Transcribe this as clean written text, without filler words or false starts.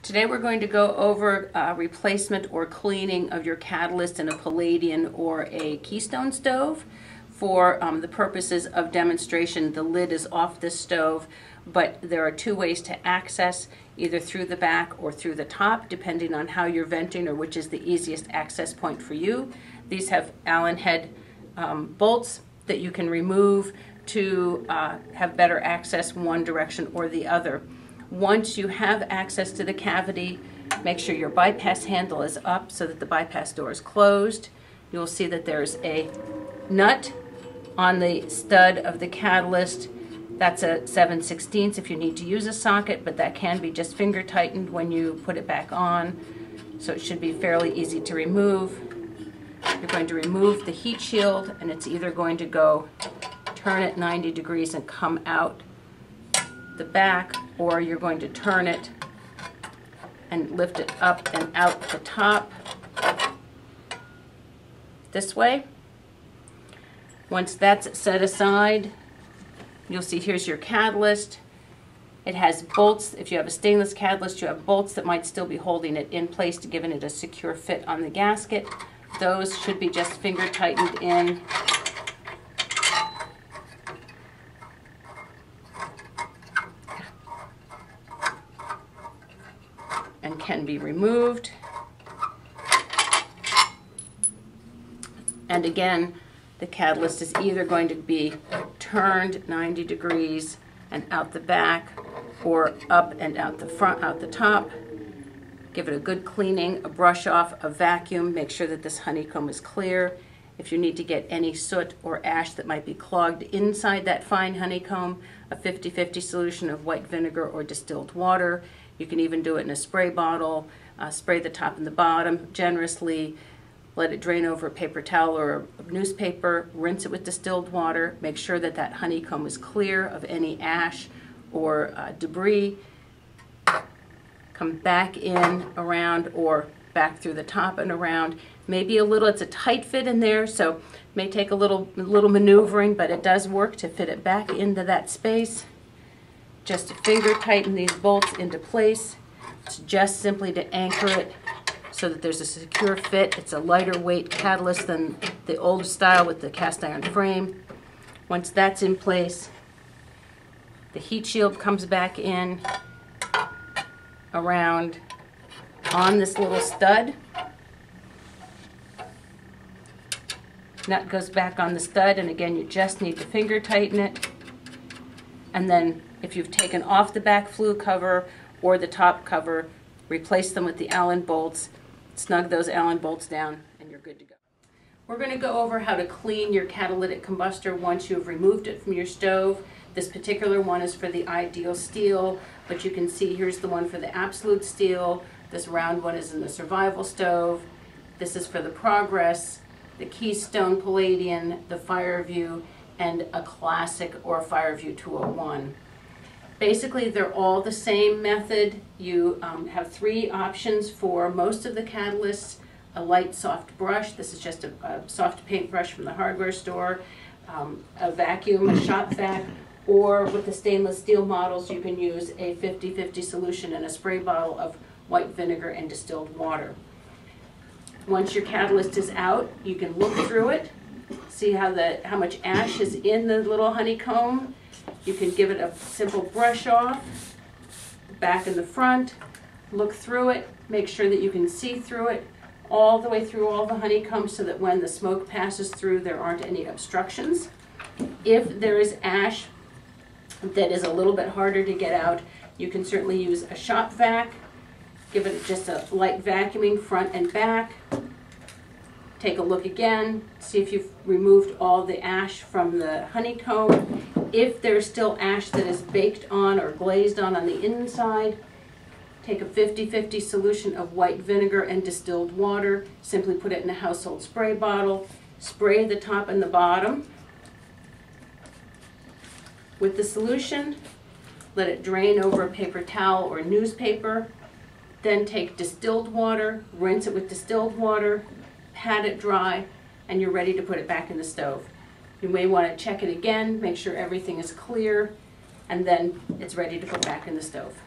Today we're going to go over replacement or cleaning of your catalyst in a Palladian or a Keystone stove. For the purposes of demonstration, the lid is off this stove, but there are two ways to access, either through the back or through the top, depending on how you're venting or which is the easiest access point for you. These have Allen head bolts that you can remove to have better access one direction or the other. Once you have access to the cavity, make sure your bypass handle is up so that the bypass door is closed. You'll see that there's a nut on the stud of the catalyst. That's a 7/16 if you need to use a socket, but that can be just finger tightened when you put it back on. So it should be fairly easy to remove. You're going to remove the heat shield, and it's either going to go turn it 90 degrees and come out the back, or you're going to turn it and lift it up and out the top this way. Once that's set aside, you'll see here's your catalyst. It has bolts. If you have a stainless catalyst, you have bolts that might still be holding it in place to give it a secure fit on the gasket. Those should be just finger tightened in. And can be removed. And again, the catalyst is either going to be turned 90 degrees and out the back, or up and out the front, out the top. Give it a good cleaning, a brush off, a vacuum. Make sure that this honeycomb is clear. If you need to get any soot or ash that might be clogged inside that fine honeycomb, a 50-50 solution of white vinegar or distilled water. You can even do it in a spray bottle. Spray the top and the bottom generously. Let it drain over a paper towel or a newspaper. Rinse it with distilled water. Make sure that that honeycomb is clear of any ash or debris. Come back in, around, or back through the top and around. Maybe a little, it's a tight fit in there, so it may take a little maneuvering, but it does work to fit it back into that space. Just to finger tighten these bolts into place. It's just simply to anchor it so that there's a secure fit. It's a lighter weight catalyst than the old style with the cast iron frame. Once that's in place, the heat shield comes back in, around on this little stud. Nut goes back on the stud, and again, you just need to finger tighten it. And then if you've taken off the back flue cover or the top cover, replace them with the Allen bolts, snug those Allen bolts down, and you're good to go. We're going to go over how to clean your catalytic combustor once you've removed it from your stove. This particular one is for the ideal steel, but you can see here's the one for the absolute steel. This round one is in the survival stove. This is for the Progress, the Keystone Palladian, the Fireview, and a classic or Fireview 201. Basically, they're all the same method. You have three options for most of the catalysts. A light soft brush, this is just a soft paint brush from the hardware store, a vacuum, a shop vac, or with the stainless steel models you can use a 50-50 solution in a spray bottle of white vinegar and distilled water. Once your catalyst is out, you can look through it, see how much ash is in the little honeycomb. You can give it a simple brush off, the back and the front, look through it, make sure that you can see through it, all the way through all the honeycomb so that when the smoke passes through there aren't any obstructions. If there is ash that is a little bit harder to get out, you can certainly use a shop vac. Give it just a light vacuuming front and back. Take a look again, see if you've removed all the ash from the honeycomb. If there's still ash that is baked on or glazed on the inside, take a 50-50 solution of white vinegar and distilled water. Simply put it in a household spray bottle. Spray the top and the bottom with the solution. Let it drain over a paper towel or newspaper. Then take distilled water, rinse it with distilled water, pat it dry, and you're ready to put it back in the stove. You may want to check it again, make sure everything is clear, and then it's ready to put back in the stove.